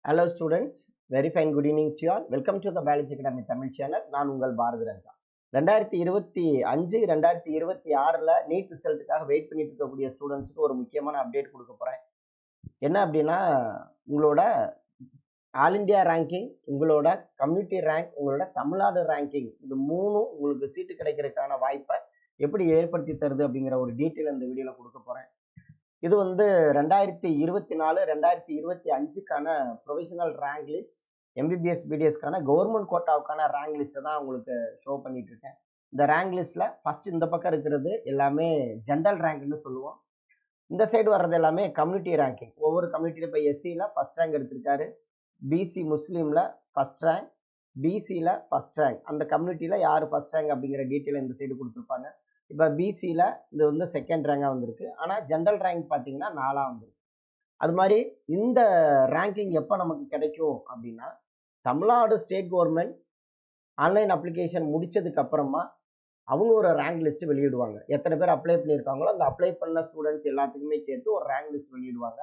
Hello students, very fine good evening to you all. Welcome to the Biology Academy Tamil channel. நான் உங்கள் Bharathi Ranjha. 2025 2026ல NEET ரிசல்ட்டுக்காக wait பண்ணிட்டு இருக்கக்கூடிய ஸ்டூடெண்ட்ஸ்க்கு ஒரு முக்கியமான அப்டேட் கொடுக்க போறேன். என்ன அப்படின்னா உங்களோட ஆல் இந்தியா ரேங்கிங், உங்களோட கம்யூனிட்டி ரேங்க், உங்களோட தமிழ்நாடு ரேங்கிங், இது மூணும் உங்களுக்கு சீட்டு கிடைக்கிறதுக்கான வாய்ப்பை எப்படி ஏற்படுத்தி தருது அப்படிங்கிற ஒரு டீட்டெயில் இந்த வீடியோவில் கொடுக்க போறேன். இது 2024 2025க்கான ப்ரொவிஷனல் ரேங்க் லிஸ்ட், எம்பிபிஎஸ் பிடிஎஸ்க்கான கவர்மெண்ட் கோட்டாவுக்கான ரேங்க் லிஸ்ட்டை தான் உங்களுக்கு ஷோ பண்ணிட்டு இருக்கேன். இந்த ரேங்க் லிஸ்ட்ல ஃபர்ஸ்ட் இந்த பக்கம் இருக்கிறது எல்லாமே ஜென்ரல் ரேங்க்னு சொல்லுவோம். இந்த சைடு வர்றது எல்லாமே கம்யூனிட்டி ரேங்கிங். ஒவ்வொரு கம்யூனிட்டியில் இப்போ எஸ்சியில் ஃபர்ஸ்ட் ரேங்க் எடுத்திருக்காரு, பிசி முஸ்லீமில் ஃபர்ஸ்ட் ரேங்க், பிசியில் ஃபர்ஸ்ட் ரேங்க். அந்த கம்யூனிட்டியில் யார் ஃபர்ஸ்ட் ரேங்க் அப்படிங்கிற டீட்டெயில் இந்த சைடு கொடுத்துருப்பாங்க. இப்போ பிசியில் இது செகண்ட் ரேங்காக வந்திருக்கு, ஆனால் ஜென்ரல் ரேங்க் பார்த்தீங்கன்னா 4ஆக வந்திருக்கு. அது மாதிரி இந்த ரேங்கிங் எப்போ நமக்கு கிடைக்கும் அப்படின்னா, Tamil Nadu state government online application முடிச்சதுக்கு அப்புறமா அவங்க ஒரு ரேங்க் லிஸ்ட் வெளியிடுவாங்க. எத்தனை பேர் அப்ளை பண்ணியிருக்காங்களோ அந்த அப்ளை பண்ண ஸ்டூடெண்ட்ஸ் எல்லாத்துக்குமே சேர்த்து ஒரு ரேங்க் லிஸ்ட் வெளியிடுவாங்க.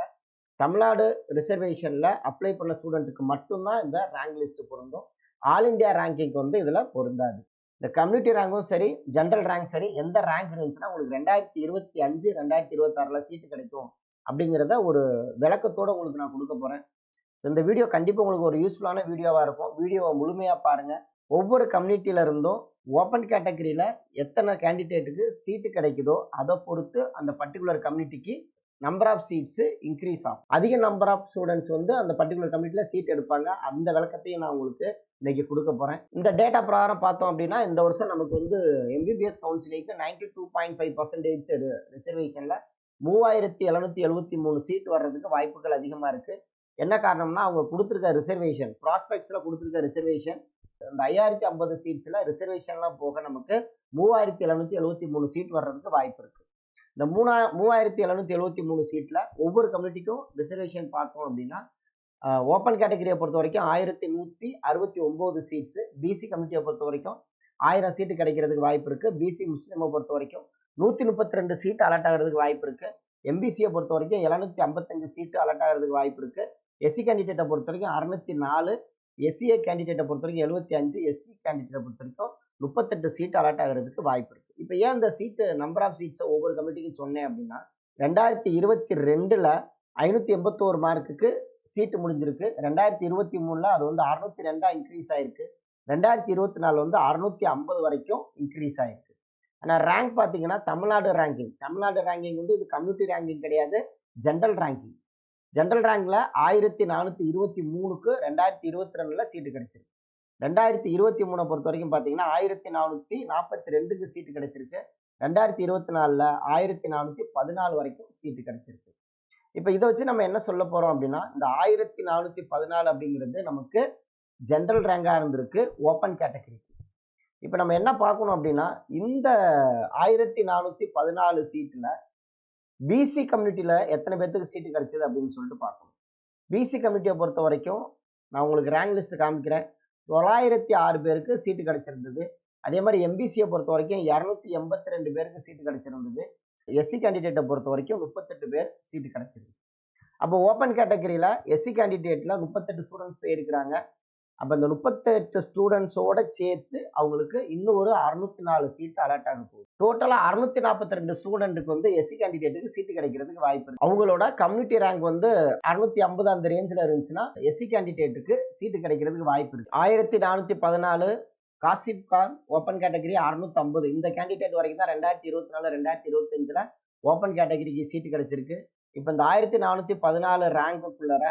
தமிழ்நாடு ரிசர்வேஷனில் அப்ளை பண்ண ஸ்டூடெண்ட்டுக்கு மட்டும்தான் இந்த ரேங்க் லிஸ்ட் பொருந்தும். ஆல் இந்தியா ரேங்கிங்க்கு இதில் பொருந்தாது. இந்த கம்யூனிட்டி ரேங்கும் சரி, ஜென்ரல் ரேங்க் சரி, எந்த ரேங்க் இருந்துச்சுன்னா உங்களுக்கு 2025 2026ல சீட்டு கிடைக்கும் அப்படிங்கிறத ஒரு விளக்கத்தோடு உங்களுக்கு நான் கொடுக்க போகிறேன். இந்த வீடியோ கண்டிப்பாக உங்களுக்கு ஒரு யூஸ்ஃபுல்லான வீடியோவாக இருக்கும். வீடியோவை முழுமையாக பாருங்கள். ஒவ்வொரு கம்யூனிட்டியில இருந்தும் ஓப்பன் கேட்டகரியில் எத்தனை கேண்டிடேட்டுக்கு சீட்டு கிடைக்குதோ அதை பொறுத்து அந்த பர்டிகுலர் கம்யூனிட்டிக்கு நம்பர் ஆஃப் சீட்ஸு இன்க்ரீஸ் ஆகும். அதிக நம்பர் ஆஃப் ஸ்டூடெண்ட்ஸ் அந்த பர்டிகுலர் கம்யூனிட்டியில் சீட் எடுப்பாங்க. அந்த விளக்கத்தையும் நான் உங்களுக்கு இன்னைக்கு கொடுக்க போகிறேன். இந்த டேட்டா பிரகாரம் பார்த்தோம் அப்படின்னா இந்த வருஷம் நமக்கு எம்பிபிஎஸ் கவுன்சிலிங்க்கு 92.5% ரிசர்வேஷனில் 3773 சீட் வர்றதுக்கு வாய்ப்புகள் அதிகமாக இருக்குது. என்ன காரணம்னா அவங்க கொடுத்துருக்க ரிசர்வேஷன், ப்ராஸ்பெக்ட்ஸில் கொடுத்துருக்க ரிசர்வேஷன், இந்த 5050 சீட்ஸில் ரிசர்வேஷன்லாம் போக நமக்கு 3773 சீட் வர்றதுக்கு வாய்ப்பு இருக்குது. இந்த 3773 சீட்டில் ஒவ்வொரு கம்யூனிட்டிக்கும் ரிசர்வேஷன் பார்த்தோம் அப்படின்னா ஓப்பன் கேட்டகரியை பொறுத்த வரைக்கும் 1169 சீட்ஸு, பிசி கம்யூனிட்டியை பொறுத்த வரைக்கும் 1000 சீட்டு கிடைக்கிறதுக்கு வாய்ப்பு இருக்குது. பிசி முஸ்லீமை பொறுத்த வரைக்கும் 132 சீட்டு அலர்ட் ஆகிறதுக்கு வாய்ப்பு இருக்குது. எம்பிசியை பொறுத்த வரைக்கும் 755 சீட்டு அலர்ட் ஆகிறதுக்கு வாய்ப்பு இருக்குது. எஸ்சி கேண்டிடேட்டை பொறுத்த வரைக்கும் 604, எஸ்சிஏ கேண்டிடேட்டை பொறுத்த வரைக்கும் 75, எஸ்டி கேண்டிடேட்டை பொறுத்த வரைக்கும் 38 சீட்டு அலர்ட் ஆகிறதுக்கு வாய்ப்பு இருக்குது. இப்போ ஏன் இந்த சீட்டு நம்பர் ஆஃப் சீட்ஸை ஒவ்வொரு கமிட்டிக்கும் சொன்னேன் அப்படின்னா 2022ல் 581 மார்க்குக்கு சீட்டு முடிஞ்சிருக்கு. 2023ல் அது 602 இன்க்ரீஸ் ஆயிருக்கு. 2024 650 வரைக்கும் இன்க்ரீஸ் ஆயிருக்கு. ஆனால் ரேங்க் பார்த்தீங்கன்னா தமிழ்நாடு ரேங்கிங் இது கம்யூனிட்டி ரேங்கிங் கிடையாது, ஜென்ரல் ரேங்கிங். ஜென்ரல் ரேங்கில் 1423க்கு 2022ல் சீட்டு கிடைச்சிருக்கு. 2023 பொறுத்த வரைக்கும் பார்த்தீங்கன்னா 1442க்கு சீட்டு கிடைச்சிருக்கு. 2024ல் 1414 வரைக்கும் சீட்டு கிடைச்சிருக்கு. இப்போ இதை வச்சு நம்ம என்ன சொல்ல போகிறோம் அப்படின்னா, இந்த 1414 அப்படிங்கிறது நமக்கு ஜென்ரல் ரேங்காக இருந்திருக்கு ஓப்பன் கேட்டகரிக்கு. இப்போ நம்ம என்ன பார்க்கணும் அப்படின்னா, இந்த 1414 சீட்டில் பிசி கம்யூனிட்டியில் எத்தனை பேர்த்துக்கு சீட்டு கிடைச்சது அப்படின்னு சொல்லிட்டு பார்க்கணும். பிசி கம்யூனிட்டியை பொறுத்த வரைக்கும் நான் உங்களுக்கு ரேங்க் லிஸ்ட் காமிக்கிறேன். 906 பேருக்கு சீட்டு கிடைச்சிருந்தது. அதே மாதிரி எம்பிசியை பொறுத்த வரைக்கும் 282 பேருக்கு சீட்டு கிடைச்சிருந்தது. எஸ்சி கேண்டிடேட்டை பொறுத்த வரைக்கும் 38 பேர் சீட்டு கிடைச்சிருக்கு. அப்போ ஓப்பன் கேட்டகரியில் எஸ்சி கேண்டிடேட்டில் 38 ஸ்டூடெண்ட்ஸ் போயிருக்கிறாங்க. அப்போ இந்த 38 ஸ்டூடெண்ட்ஸோட சேர்த்து அவங்களுக்கு இன்னும் ஒரு 604 சீட்டு அலர்ட் ஆக போகுது. டோட்டலாக 642 ஸ்டூடெண்ட்டுக்கு எஸ்சி கேண்டிடேட்டுக்கு சீட்டு கிடைக்கிறதுக்கு வாய்ப்பு இருக்குது. அவங்களோட கம்யூனிட்டி ரேங்க் 650 அந்த ரேஞ்சில் இருந்துச்சுன்னா எஸ்சி கேண்டிடேட்டுக்கு சீட்டு கிடைக்கிறதுக்கு வாய்ப்பு இருக்குது. 1414 காசிப் கான் ஓப்பன் கேட்டகரி 650 இந்த கேண்டிடேட் வரைக்கும் தான் 2024 2025ல் ஓப்பன் கேட்டகரிக்கு சீட்டு கிடைச்சிருக்கு. இப்போ இந்த 1414 ரேங்குக்குள்ளர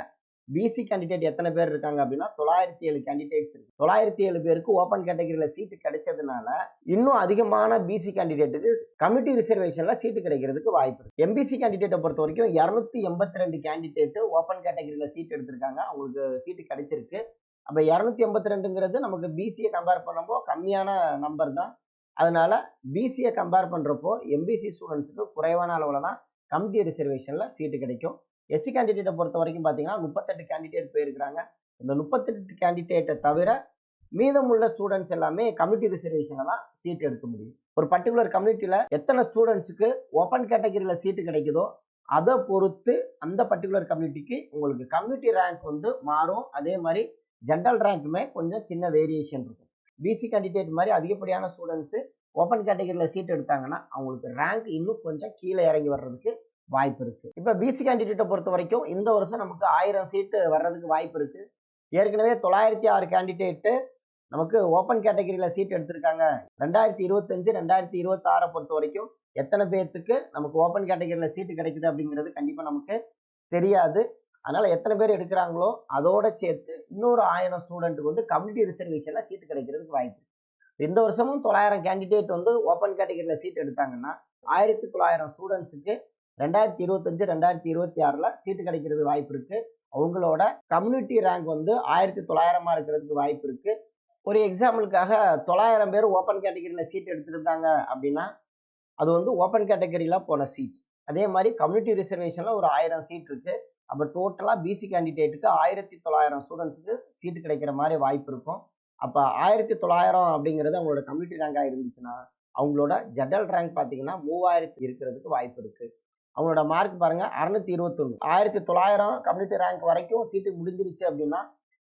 பிசி கேண்டிடேட் எத்தனை பேர் இருக்காங்க அப்படின்னா 907 கேண்டிடேட்ஸ் இருக்கு. 907 பேருக்கு ஓப்பன் கேட்டகரியில் சீட்டு கிடைச்சதுனால இன்னும் அதிகமான பிசி கேண்டிடேட்டுக்கு கம்யூனிட்டி ரிசர்வேஷன்ல சீட்டு கிடைக்கிறதுக்கு வாய்ப்பு இருக்கு. எம்பிசி கேண்டிடேட்டை பொறுத்த வரைக்கும் 282 கேண்டிடேட் ஓப்பன் கேட்டகரியில் சீட் எடுத்திருக்காங்க, அவங்களுக்கு சீட்டு கிடைச்சிருக்கு. அப்போ 282ங்கிறது நமக்கு பிசியை கம்பேர் பண்ணும்போது கம்மியான நம்பர் தான். அதனால பிசியை கம்பேர் பண்ணுறப்போ எம்பிசி ஸ்டூடெண்ட்ஸுக்கு குறைவான அளவில் தான் கம்யூனிட்டி ரிசர்வேஷனில் சீட்டு கிடைக்கும். எஸ்சி கேண்டிடேட்டை பொறுத்த வரைக்கும் பார்த்தீங்கன்னா 38 கேண்டிடேட் போயிருக்கிறாங்க. இந்த 38 கேண்டிடேட்டை தவிர மீதமுள்ள ஸ்டூடெண்ட்ஸ் எல்லாமே கம்யூனிட்டி ரிசர்வேஷனில் தான் சீட்டு எடுக்க முடியும். ஒரு பர்டிகுலர் கம்யூனிட்டியில் எத்தனை ஸ்டூடெண்ட்ஸுக்கு ஓப்பன் கேட்டகரியில் சீட்டு கிடைக்குதோ அதை பொறுத்து அந்த பர்டிகுலர் கம்யூனிட்டிக்கு உங்களுக்கு கம்யூனிட்டி ரேங்க் வந்து மாறும். அதே மாதிரி ஜென்ரல் ரேங்க்குமே கொஞ்சம் சின்ன வேரியேஷன் இருக்கும். பிசி கேண்டிடேட் மாதிரி அதிகப்படியான ஸ்டூடெண்ட்ஸு ஓப்பன் கேட்டகரியில் சீட் எடுத்தாங்கன்னா அவங்களுக்கு ரேங்க் இன்னும் கொஞ்சம் கீழே இறங்கி வர்றதுக்கு வாய்ப்பு இருக்கு. இப்போ பிசி கேண்டிடேட்டை பொறுத்த வரைக்கும் இந்த வருஷம் நமக்கு 1000 சீட்டு வர்றதுக்கு வாய்ப்பு இருக்கு. ஏற்கனவே 906 கேண்டிடேட்டு நமக்கு ஓப்பன் கேட்டகரியில் சீட் எடுத்திருக்காங்க. 2025 2026 பொறுத்த வரைக்கும் எத்தனை பேர்த்துக்கு நமக்கு ஓப்பன் கேட்டகரியில் சீட்டு கிடைக்குது அப்படிங்கிறது கண்டிப்பாக நமக்கு தெரியாது. அதனால எத்தனை பேர் எடுக்கிறாங்களோ அதோட சேர்த்து இன்னொரு 1000 ஸ்டூடெண்ட்டுக்கு வந்து கம்யூனிட்டி ரிசர்வேஷன்ல சீட்டு கிடைக்கிறதுக்கு வாய்ப்பு. இந்த வருஷமும் 900 கேண்டிடேட் வந்து ஓப்பன் கேட்டகரியில் சீட் எடுத்தாங்கன்னா 1900 ஸ்டூடெண்ட்ஸுக்கு 2025 2026 சீட்டு கிடைக்கிறது வாய்ப்பு இருக்கு. அவங்களோட கம்யூனிட்டி ரேங்க் வந்து 1900 இருக்கிறதுக்கு வாய்ப்பு இருக்கு. ஒரு எக்ஸாம்பிளுக்காக 900 பேர் ஓப்பன் கேட்டகரியில் சீட் எடுத்திருந்தாங்க அப்படின்னா அது வந்து ஓப்பன் கேட்டகரியில் போன சீட். அதே மாதிரி கம்யூனிட்டி ரிசர்வேஷனில் ஒரு 1000 சீட் இருக்கு. அப்போ டோட்டலாக பிசி கேண்டிடேட்டுக்கு 1900 ஸ்டூடெண்ட்ஸுக்கு சீட்டு கிடைக்கிற மாதிரி வாய்ப்பு இருக்கும். அப்போ 1900 அப்படிங்கிறது அவங்களோட கம்யூனிட்டி ரேங்காக இருந்துச்சுன்னா அவங்களோட ஜெனரல் ரேங்க் பார்த்தீங்கன்னா 3000 இருக்கிறதுக்கு வாய்ப்பு இருக்கு. அவங்களோட மார்க் பாருங்க 621. 1900 கம்யூனிட்டி ரேங்க் வரைக்கும் சீட்டு முடிஞ்சிருச்சு அப்படின்னா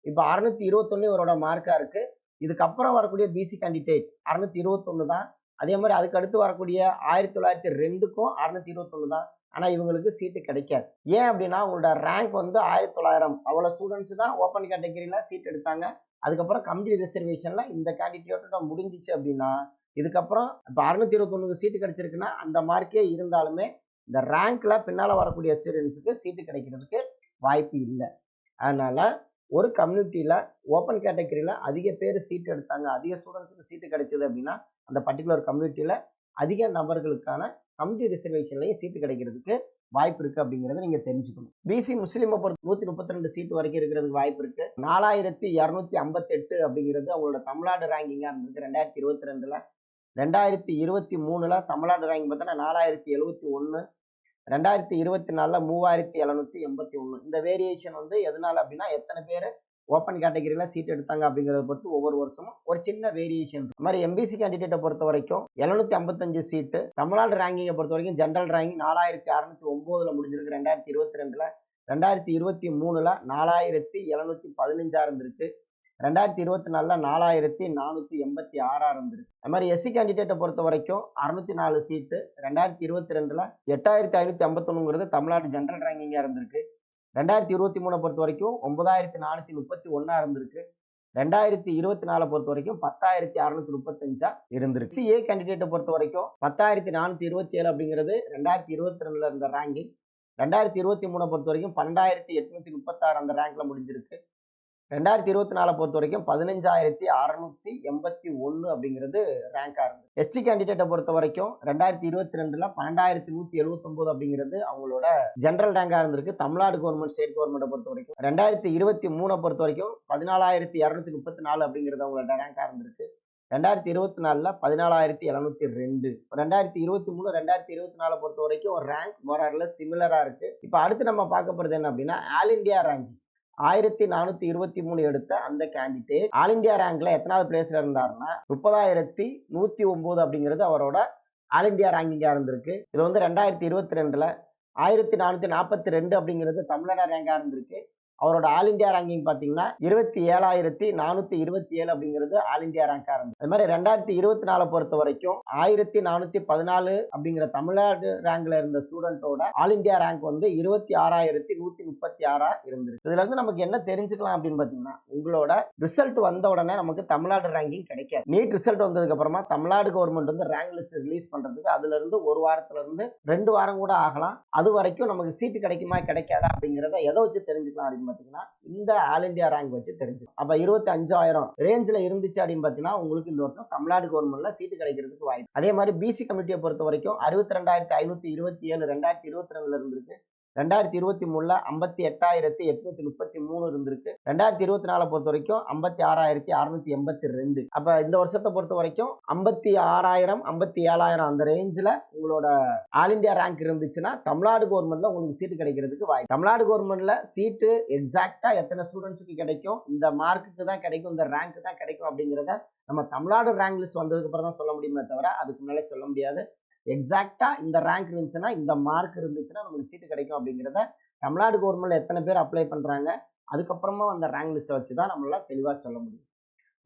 இப்போ 621 இவரோட மார்க்காக இருக்கு. இதுக்கப்புறம் வரக்கூடிய பிசி கேண்டிடேட் 621 தான். அதே மாதிரி அதுக்கு அடுத்து வரக்கூடிய 1902க்கும் 621 தான். ஆனால் இவங்களுக்கு சீட்டு கிடைக்காது. ஏன் அப்படின்னா உங்களோட ரேங்க் வந்து 1900 அவ்வளோ ஸ்டூடெண்ட்ஸ் தான் ஓப்பன் கேட்டகரியில் சீட் எடுத்தாங்க. அதுக்கப்புறம் கம்யூனிட்டி ரிசர்வேஷனில் இந்த கேண்டிடேட்டோட முடிஞ்சிச்சு அப்படின்னா இதுக்கப்புறம் இப்போ 621 சீட்டு கிடைச்சிருக்குன்னா அந்த மார்க்கே இருந்தாலுமே இந்த ரேங்க்ல பின்னால் வரக்கூடிய ஸ்டூடெண்ட்ஸுக்கு சீட்டு கிடைக்கிறதுக்கு வாய்ப்பு இல்லை. அதனால ஒரு கம்யூனிட்டியில் ஓப்பன் கேட்டகரியில் அதிக பேர் சீட் எடுத்தாங்க, அதிக ஸ்டூடெண்ட்ஸுக்கு சீட்டு கிடைச்சது அப்படின்னா அந்த பர்டிகுலர் கம்யூனிட்டியில் அதிக நபர்களுக்கான கம்யூனிட்டி ரிசர்வேஷன்லேயே சீட்டு கிடைக்கிறதுக்கு வாய்ப்பு இருக்குது அப்படிங்கிறத நீங்கள் தெரிஞ்சுக்கணும். பிசி முஸ்லீமை பொறுத்து 132 சீட்டு வரைக்கும் இருக்கிறதுக்கு வாய்ப்பு இருக்குது. 4258 அப்படிங்கிறது அவங்களோட தமிழ்நாடு ரேங்கிங்காக இருந்திருக்கு 2022. 2023 தமிழ்நாடு ரேங்கிங் பார்த்தோன்னா 4071. 2024 3781. இந்த வேரியேஷன் வந்து எதனால அப்படின்னா எத்தனை பேர் ஓப்பன் கேட்டகரியில் சீட் எடுத்தாங்க அப்படிங்கிறத பொறுத்து ஒவ்வொரு வருஷமும் ஒரு சின்ன வேரியேஷன். இந்த மாதிரி எம்பிசி கேண்டிடேட்டை பொறுத்த வரைக்கும் 755 சீட்டு. தமிழ்நாடு ரேங்கிங்கை பொறுத்த வரைக்கும் ஜென்ரல் ரேங்கிங் 4609 முடிஞ்சிருக்கு 2022. 2023 4715 இருந்திருக்கு. 2024 4486 இருந்திருக்கு. அது மாதிரி எஸ்சி கேண்டிடேட்டை பொறுத்த வரைக்கும் 604 சீட்டு. 2022 8551 தமிழ்நாடு ஜென்ரல் ரேங்கிங்காக இருந்திருக்கு. 2023 பொறுத்த வரைக்கும் 9431 இருந்திருக்கு. 2024 பொறுத்த வரைக்கும் 10635 இருந்திருக்கு. சிஏ கேண்டிடேட்டை பொறுத்த வரைக்கும் 10427 அப்படிங்கிறது 2022 இருந்த ரேங்கிங். 2023 பொறுத்த வரைக்கும் 12836 அந்த ரேங்க்ல முடிஞ்சிருக்கு. 2024 பொறுத்த வரைக்கும் 15681 அப்படிங்கிறது ரேங்காக இருந்தது. எஸ்டி கேண்டிடேட்டை பொறுத்த வரைக்கும் 2022 12179 அப்படிங்கிறது அவங்களோட ஜென்ரல் ரேங்காக இருந்திருக்கு தமிழ்நாடு கவர்மெண்ட் ஸ்டேட் கவர்மெண்ட்டை பொறுத்த வரைக்கும். 2023 பொறுத்த வரைக்கும் 14234 அப்படிங்கிறது அவங்களோட ரேங்காக இருந்திருக்கு. 2024 14702. 2023 2024 பொறுத்த வரைக்கும் ஒரு ரேங்க் மோரர்ல சிமிலராக இருக்கு. இப்போ அடுத்து நம்ம பார்க்க போகிறது என்ன அப்படின்னா ஆல் இண்டியா ரேங்கிங் 1423 எடுத்த அந்த கேண்டிடேட் ஆல் இண்டியா ரேங்க்ல எத்தனாவது பிளேஸ்ல இருந்தாருன்னா 30109 அப்படிங்கிறது அவரோட ஆல் இண்டியா ரேங்கிங்கா இருந்திருக்கு. இது வந்து 2022 1442 அப்படிங்கிறது தமிழ்நாடு ரேங்கா இருந்திருக்கு. அவரோட ஆல் இண்டியா ரேங்கிங் பார்த்தீங்கன்னா 27427 அப்படிங்கிறது ஆல் இண்டியா ரேங்கா இருந்தது. அது மாதிரி 2024 பொறுத்த வரைக்கும் 1414 அப்படிங்கிற தமிழ்நாடு ரேங்க்ல இருந்த ஸ்டூடெண்டோட ஆல் இண்டியா ரேங்க் வந்து 26136 இருந்திருக்கு. இதுல இருந்து நமக்கு என்ன தெரிஞ்சுக்கலாம் அப்படின்னு பாத்தீங்கன்னா உங்களோட ரிசல்ட் வந்த உடனே நமக்கு தமிழ்நாடு ரேங்கிங் கிடைக்காது. நீட் ரிசல்ட் வந்ததுக்கு அப்புறமா தமிழ்நாடு கவர்மெண்ட் வந்து ரேங்க் லிஸ்ட் ரிலீஸ் பண்றதுக்கு அதுல இருந்து ஒரு வாரத்துல இருந்து 2 வாரம் கூட ஆகலாம். அது வரைக்கும் நமக்கு சீட்டு கிடைக்குமா கிடைக்காதா அப்படிங்கிறத எதை வச்சு தெரிஞ்சுக்கலாம் அப்படின்னு பாத்தீங்கன்னா இந்த ஆல் இண்டியா ரேங்க் வச்சு தெரிஞ்சுக்கலாம். அப்ப 25000 ரேஞ்சில் இருந்துச்சு அப்படின்னு பாத்தீங்கன்னா உங்களுக்கு இந்த வருஷம் தமிழ்நாடு கவர்மெண்ட்ல சீட்டு கிடைக்கிறதுக்கு வாய்ப்பு. அதே மாதிரி பிசி கமிட்டியை பொறுத்த வரைக்கும் 62527 2022 இருந்திருக்கு. 2023 58833 இருந்திருக்கு. 2024 பொறுத்த வரைக்கும் 56682. அப்ப இந்த வருஷத்தை பொறுத்த வரைக்கும் 56000 57000 அந்த ரேஞ்சில் உங்களோட ஆல் இண்டியா ரேங்க் இருந்துச்சுன்னா தமிழ்நாடு கவர்மெண்ட்ல உங்களுக்கு சீட்டு கிடைக்கிறதுக்கு வாய்ப்பு. தமிழ்நாடு கவர்மெண்ட்ல சீட்டு எக்ஸாக்டா எத்தனை ஸ்டூடெண்ட்ஸுக்கு கிடைக்கும், இந்த மார்க்குக்கு தான் கிடைக்கும், இந்த ரேங்க் தான் கிடைக்கும் அப்படிங்கிறத நம்ம தமிழ்நாடு ரேங்க் லிஸ்ட் வந்ததுக்கு அப்புறம் தான் சொல்ல முடியுமே தவிர அதுக்கு முன்னாலே சொல்ல முடியாது. எக்ஸாக்டா இந்த ரேங்க் இருந்துச்சுன்னா, இந்த மார்க் இருந்துச்சுன்னா நமக்கு சீட்டு கிடைக்கும் அப்படிங்கிறத தமிழ்நாடு கவர்மெண்ட்ல எத்தனை பேர் அப்ளை பண்றாங்க, அதுக்கப்புறமா அந்த ரேங்க் லிஸ்ட்டை வச்சு தான் நம்மளால தெளிவா சொல்ல முடியும்.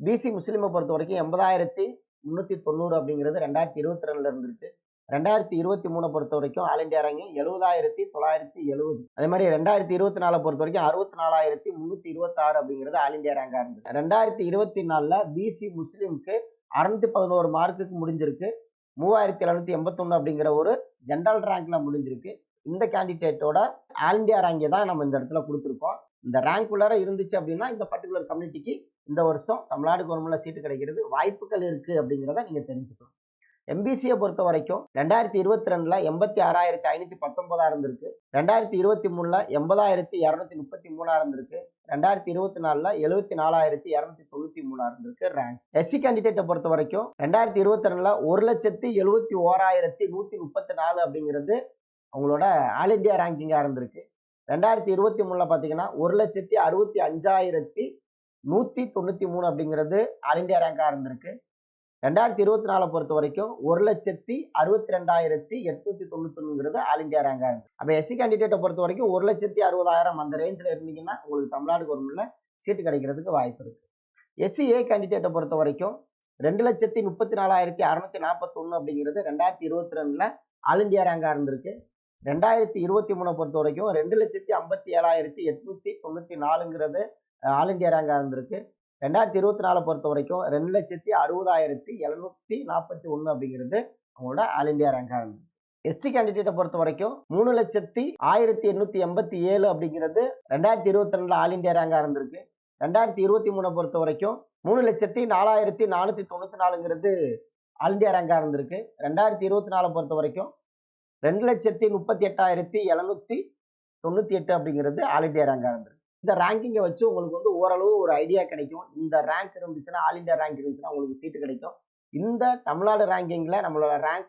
பிசி முஸ்லீமை பொறுத்த வரைக்கும் 80,390 அப்படிங்கிறது 2022ல இருந்திருக்கு. 2023 பொறுத்த வரைக்கும் ஆல் இந்தியா ரேங்கிங் 70,970. அதே மாதிரி 2024 பொறுத்த வரைக்கும் 64,326 அப்படிங்கிறது ஆல் இந்தியா ரேங்கா இருந்தது. 2024ல பிசி முஸ்லீமுக்கு 611 மார்க்குக்கு முடிஞ்சிருக்கு. 3,781 அப்படிங்கிற ஒரு ஜெனரல் ரேங்க்ல முடிஞ்சிருக்கு. இந்த கேண்டிடேட்டோட ஆல் இந்தியா ரேங்கை தான் நம்ம இந்த இடத்துல கொடுத்துருக்கோம். இந்த ரேங்க் உள்ளார இருந்துச்சு அப்படின்னா இந்த பர்டிகுலர் கம்யூனிட்டிக்கு இந்த வருஷம் தமிழ்நாடு கவர்மெண்ட்ல சீட்டு கிடைக்கிறது வாய்ப்புகள் இருக்கு அப்படிங்கிறத நீங்க தெரிஞ்சுக்கலாம். எம்பிசியை பொறுத்த வரைக்கும் 2022ல 86,519 இருந்திருக்கு. 2023ல 80,233 இருந்திருக்கு. 2024ல 74,293 இருந்திருக்கு ரேங்க். எஸ்சி கேண்டிடேட்டை பொறுத்த வரைக்கும் 2022ல 1,71,134 அப்படிங்கிறது அவங்களோட ஆல் இந்தியா ரேங்கிங்கா இருந்திருக்கு. 2023ல பாத்தீங்கன்னா 1,65,193 அப்படிங்கிறது ஆல் இந்தியா ரேங்கா இருந்திருக்கு. 2024 பொறுத்த வரைக்கும் 1,62,891 ஆல் இந்தியா ரேங்கா இருக்கு. அப்ப எஸ்சி கேண்டிடேட்டை பொறுத்த வரைக்கும் 1,60,000 அந்த ரேஞ்சில் இருந்தீங்கன்னா உங்களுக்கு தமிழ்நாடு கவர்மெண்ட்ல சீட்டு கிடைக்கிறதுக்கு வாய்ப்பு இருக்கு. எஸ்சிஏ கேண்டிடேட்டை பொறுத்த வரைக்கும் 2,34,641 அப்படிங்கிறது 2022ல ஆல் இந்தியா ரேங்கா இருந்திருக்கு. 2023 பொறுத்த வரைக்கும் 2,57,894 ஆல் இந்தியா ரேங்கா இருந்திருக்கு. 2024 பொறுத்த வரைக்கும் 2,60,741 அப்படிங்கிறது அவங்களோட ஆல் இந்தியா ரேங்கா இருந்தது. எஸ்டி கேண்டிடேட்டை பொறுத்த வரைக்கும் 3,08,887 அப்படிங்கிறது 2022ல ஆல் இந்தியா ரேங்கா இருந்திருக்கு. 2023 பொறுத்த வரைக்கும் 3,04,494 ஆல் இந்தியா ரேங்கா இருந்திருக்கு. 2024 பொறுத்த வரைக்கும் 2,38,798 அப்படிங்கிறது ஆல் இந்தியா ரேங்கா இருந்திருக்கு. இந்த ரேங்கிங்கை வச்சு உங்களுக்கு ஓரளவு ஒரு ஐடியா கிடைக்கும். இந்த ரேங்க் இருந்துச்சுன்னா ஆல் இந்தியா ரேங்க் இருந்துச்சுன்னா உங்களுக்கு சீட்டு கிடைக்கும். இந்த தமிழ்நாடு ரேங்கிங்ல நம்மளோட ரேங்க்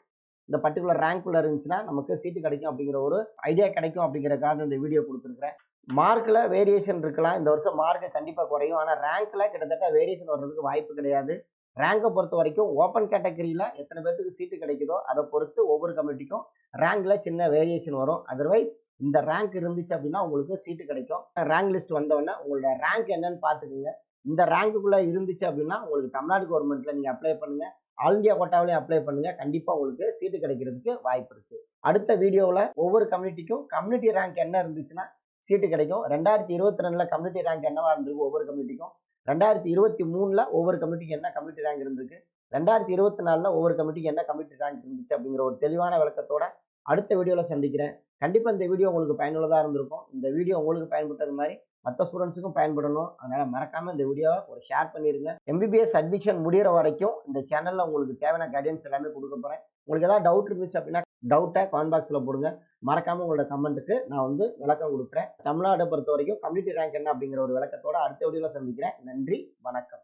இந்த பர்டிகுலர் ரேங்க்குள்ள இருந்துச்சுன்னா நமக்கு சீட்டு கிடைக்கும் அப்படிங்கிற ஒரு ஐடியா கிடைக்கும் அப்படிங்கிறதுக்காக இந்த வீடியோ கொடுத்துருக்கிறேன். மார்க்ல வேரியேஷன் இருக்கலாம். இந்த வருஷம் மார்க் கண்டிப்பா குறையும். ஆனா ரேங்க்ல கிட்டத்தட்ட வேரியேஷன் வர்றதுக்கு வாய்ப்பு கிடையாது. ரேங்கை பொறுத்த வரைக்கும் ஓப்பன் கேட்டகரியில எத்தனை பேருக்கு சீட்டு கிடைக்குதோ அதை பொறுத்து ஒவ்வொரு கமிட்டிக்கும் ரேங்க்ல சின்ன வேரியேஷன் வரும். அதர்வைஸ் இந்த ரேங்க் இருந்துச்சு அப்படின்னா உங்களுக்கு சீட்டு கிடைக்கும். ரேங்க் லிஸ்ட் வந்தவொடனே உங்களோட ரேங்க் என்னன்னு பார்த்துக்குங்க. இந்த ரேங்க்குள்ள இருந்துச்சு அப்படின்னா உங்களுக்கு தமிழ்நாடு கவர்மெண்ட்ல நீங்க அப்ளை பண்ணுங்க. ஆல் இந்தியா கோட்டாவிலையும் அப்ளை பண்ணுங்க. கண்டிப்பா உங்களுக்கு சீட்டு கிடைக்கிறதுக்கு வாய்ப்பு இருக்கு. அடுத்த வீடியோவில் ஒவ்வொரு கம்யூனிட்டிக்கும் கம்யூனிட்டி ரேங்க் என்ன இருந்துச்சுன்னா சீட்டு கிடைக்கும். 2022ல கம்யூனிட்டி ரேங்க் என்னவா இருந்திருக்கு ஒவ்வொரு கம்யூனிட்டிக்கும். 2023ல ஒவ்வொரு கமிட்டிக்கு என்ன கமிட்டி ரேங்க் இருந்திருக்கு. 2024ல ஒவ்வொரு கமிட்டிக்கு என்ன கமிட்டி ரேங்க் இருந்துச்சு அப்படிங்கிற ஒரு தெளிவான விளக்கத்தோட அடுத்த வீடியோவில் சந்திக்கிறேன். கண்டிப்பாக இந்த வீடியோ உங்களுக்கு பயனுள்ளதாக இருந்திருக்கும். இந்த வீடியோ உங்களுக்கு பயன்பட்டது மாதிரி மற்ற ஸ்டூடெண்ட்ஸுக்கும் பயன்படணும். அதனால மறக்காம இந்த வீடியோவை ஒரு ஷேர் பண்ணிருங்க. எம்பிபிஎஸ் அட்மிஷன் முடிகிற வரைக்கும் இந்த சேனல்ல உங்களுக்கு தேவையான கைடன்ஸ் எல்லாமே கொடுக்க போறேன். உங்களுக்கு ஏதாவது டவுட் இருந்துச்சு அப்படின்னா டவுட்டை கமெண்ட் பாக்ஸ்ல போடுங்க. மறக்காம உங்களோட கமெண்ட்டுக்கு நான் விளக்கம் கொடுக்குறேன். தமிழ்நாட்டை பொறுத்த வரைக்கும் கம்யூனிட்டி ரேங்க் என்ன அப்படிங்கிற ஒரு விளக்கத்தோட அடுத்த வீடியோவில் சந்திக்கிறேன். நன்றி, வணக்கம்.